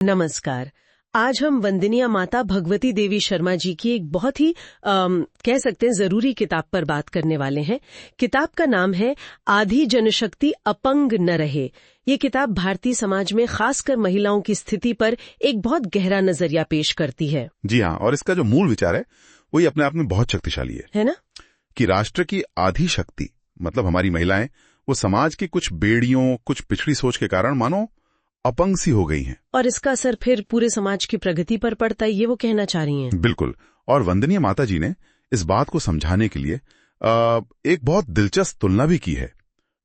नमस्कार। आज हम वंदनीय माता भगवती देवी शर्मा जी की एक बहुत ही कह सकते हैं जरूरी किताब पर बात करने वाले हैं। किताब का नाम है आधी जनशक्ति अपंग न रहे। ये किताब भारतीय समाज में खासकर महिलाओं की स्थिति पर एक बहुत गहरा नजरिया पेश करती है। जी हाँ, और इसका जो मूल विचार है वही अपने आप में बहुत शक्तिशाली है ना? कि राष्ट्र की आधी शक्ति मतलब हमारी महिलाएं वो समाज की कुछ बेड़ियों, कुछ पिछड़ी सोच के कारण मानो अपंग सी हो गई हैं। और इसका असर फिर पूरे समाज की प्रगति पर पड़ता है, ये वो कहना चाह रही हैं। बिल्कुल। और वंदनीय माता जी ने इस बात को समझाने के लिए एक बहुत दिलचस्प तुलना भी की है।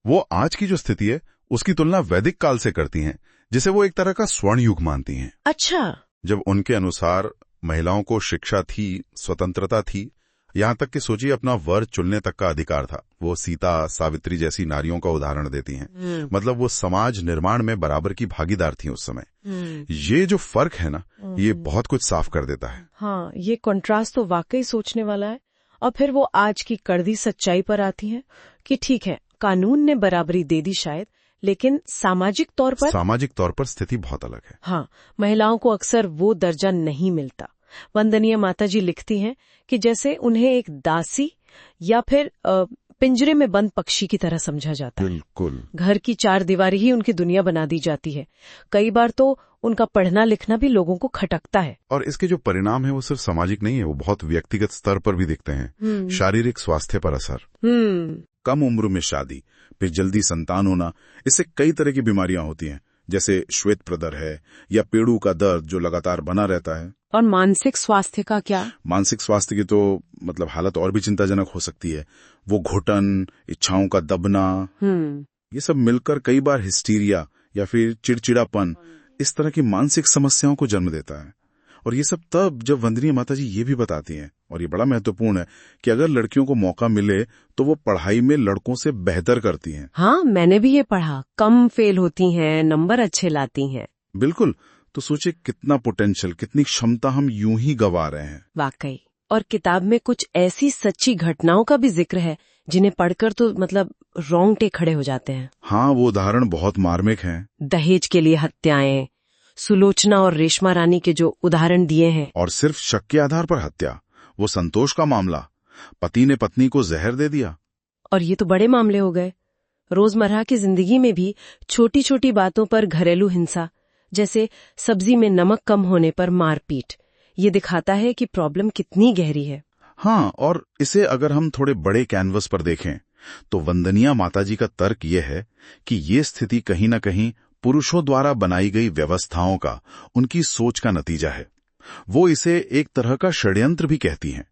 वो आज की जो स्थिति है उसकी तुलना वैदिक काल से करती हैं, जिसे वो एक तरह का स्वर्ण युग मानती हैं। अच्छा। जब उनके अनुसार महिलाओं को शिक्षा थी, स्वतंत्रता थी, यहाँ तक कि सोचिए अपना वर चुनने तक का अधिकार था। वो सीता, सावित्री जैसी नारियों का उदाहरण देती हैं। मतलब वो समाज निर्माण में बराबर की भागीदार थी उस समय। ये जो फर्क है ना, ये बहुत कुछ साफ कर देता है। हाँ, ये कंट्रास्ट तो वाकई सोचने वाला है। और फिर वो आज की कड़वी सच्चाई पर आती है कि ठीक है, कानून ने बराबरी दे दी शायद, लेकिन सामाजिक तौर पर स्थिति बहुत अलग है। हाँ, महिलाओं को अक्सर वो दर्जा नहीं मिलता। वंदनीय माता जी लिखती हैं कि जैसे उन्हें एक दासी या फिर पिंजरे में बंद पक्षी की तरह समझा जाता है। बिल्कुल। घर की चार दीवारी ही उनकी दुनिया बना दी जाती है। कई बार तो उनका पढ़ना लिखना भी लोगों को खटकता है। और इसके जो परिणाम है वो सिर्फ सामाजिक नहीं है, वो बहुत व्यक्तिगत स्तर पर भी दिखते हैं। शारीरिक स्वास्थ्य पर असर, कम उम्र में शादी, फिर जल्दी संतान होना, इससे कई तरह की बीमारियां होती हैं, जैसे श्वेत प्रदर है या पेड़ू का दर्द जो लगातार बना रहता है। और मानसिक स्वास्थ्य का क्या? मानसिक स्वास्थ्य की तो मतलब हालत और भी चिंताजनक हो सकती है। वो घुटन, इच्छाओं का दबना, ये सब मिलकर कई बार हिस्टीरिया या फिर चिड़चिड़ापन, इस तरह की मानसिक समस्याओं को जन्म देता है। और ये सब तब जब वंदनीय माता जी ये भी बताती हैं, और ये बड़ा महत्वपूर्ण है, कि अगर लड़कियों को मौका मिले तो वो पढ़ाई में लड़कों से बेहतर करती हैं। हाँ, मैंने भी ये पढ़ा, कम फेल होती हैं, नंबर अच्छे लाती हैं। बिल्कुल। तो सोचिए कितना पोटेंशियल, कितनी क्षमता हम यूं ही गवा रहे हैं। वाकई। और किताब में कुछ ऐसी सच्ची घटनाओं का भी जिक्र है जिन्हें पढ़कर तो मतलब रोंगटे खड़े हो जाते हैं। हाँ, वो उदाहरण बहुत मार्मिक हैं। दहेज के लिए हत्याएं, सुलोचना और रेशमा रानी के जो उदाहरण दिए हैं। और सिर्फ शक के आधार पर हत्या, वो संतोष का मामला, पति ने पत्नी को जहर दे दिया। और ये तो बड़े मामले हो गए। रोजमर्रा की जिंदगी में भी छोटी छोटी बातों पर घरेलू हिंसा, जैसे सब्जी में नमक कम होने पर मारपीट, ये दिखाता है कि प्रॉब्लम कितनी गहरी है। हाँ, और इसे अगर हम थोड़े बड़े कैनवस पर देखें तो वंदनीय माताजी का तर्क ये है कि ये स्थिति कहीं न कहीं पुरुषों द्वारा बनाई गई व्यवस्थाओं का, उनकी सोच का नतीजा है। वो इसे एक तरह का षड्यंत्र भी कहती हैं,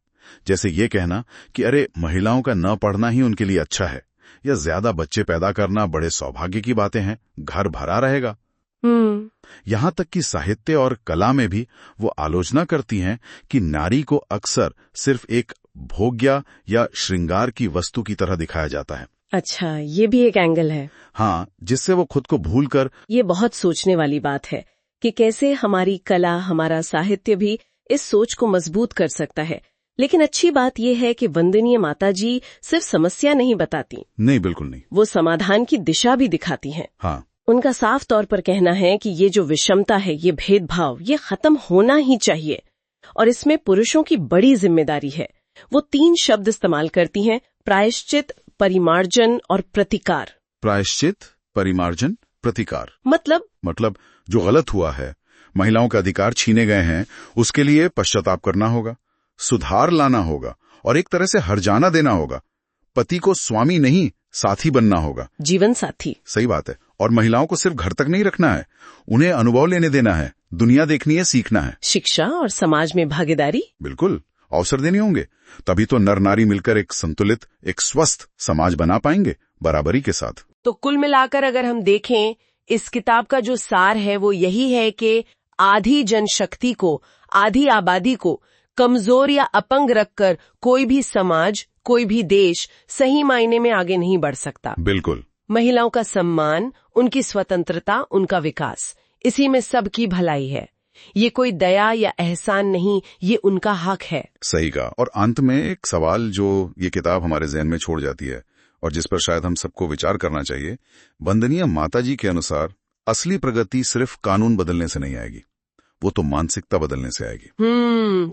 जैसे ये कहना कि अरे महिलाओं का न पढ़ना ही उनके लिए अच्छा है, या ज्यादा बच्चे पैदा करना बड़े सौभाग्य की बातें हैं, घर भरा रहेगा। यहाँ तक कि साहित्य और कला में भी वो आलोचना करती हैं कि नारी को अक्सर सिर्फ एक भोग्य या श्रृंगार की वस्तु की तरह दिखाया जाता है। अच्छा, ये भी एक एंगल है। हाँ, जिससे वो खुद को भूलकर। ये बहुत सोचने वाली बात है कि कैसे हमारी कला, हमारा साहित्य भी इस सोच को मजबूत कर सकता है। लेकिन अच्छी बात यह है कि वंदनीय माताजी सिर्फ समस्या नहीं बताती। नहीं, बिल्कुल नहीं। वो समाधान की दिशा भी दिखाती हैं। हाँ। उनका साफ तौर पर कहना है कि ये जो विषमता है, ये भेदभाव, ये खत्म होना ही चाहिए। और इसमें पुरुषों की बड़ी जिम्मेदारी है। वो 3 शब्द इस्तेमाल करती हैं: प्रायश्चित, परिमार्जन और प्रतिकार। प्रायश्चित, परिमार्जन, प्रतिकार मतलब जो गलत हुआ है, महिलाओं के अधिकार छीने गए हैं, उसके लिए पश्चाताप करना होगा, सुधार लाना होगा और एक तरह से हर्जाना देना होगा। पति को स्वामी नहीं, साथी बनना होगा, जीवन साथी। सही बात है। और महिलाओं को सिर्फ घर तक नहीं रखना है, उन्हें अनुभव लेने देना है, दुनिया देखनी है, सीखना है। शिक्षा और समाज में भागीदारी, बिल्कुल, अवसर देने होंगे। तभी तो नर नारी मिलकर एक संतुलित, एक स्वस्थ समाज बना पाएंगे, बराबरी के साथ। तो कुल मिलाकर अगर हम देखें, इस किताब का जो सार है वो यही है कि आधी जनशक्ति को, आधी आबादी को कमजोर या अपंग रखकर कोई भी समाज, कोई भी देश सही मायने में आगे नहीं बढ़ सकता। बिल्कुल। महिलाओं का सम्मान, उनकी स्वतंत्रता, उनका विकास, इसी में सबकी भलाई है। ये कोई दया या एहसान नहीं, ये उनका हक है। सही कहा। और अंत में एक सवाल जो ये किताब हमारे ज़हन में छोड़ जाती है और जिस पर शायद हम सबको विचार करना चाहिए, वंदनीय माताजी के अनुसार असली प्रगति सिर्फ कानून बदलने से नहीं आएगी, वो तो मानसिकता बदलने से आएगी।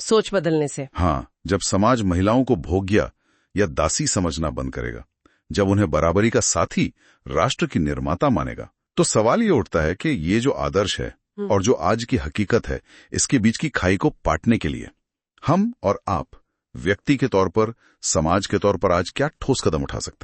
सोच बदलने से। हाँ, जब समाज महिलाओं को भोग्या या दासी समझना बंद करेगा, जब उन्हें बराबरी का साथी, राष्ट्र की निर्माता मानेगा, तो सवाल ये उठता है कि ये जो आदर्श है और जो आज की हकीकत है, इसके बीच की खाई को पाटने के लिए हम और आप व्यक्ति के तौर पर, समाज के तौर पर आज क्या ठोस कदम उठा सकते हैं।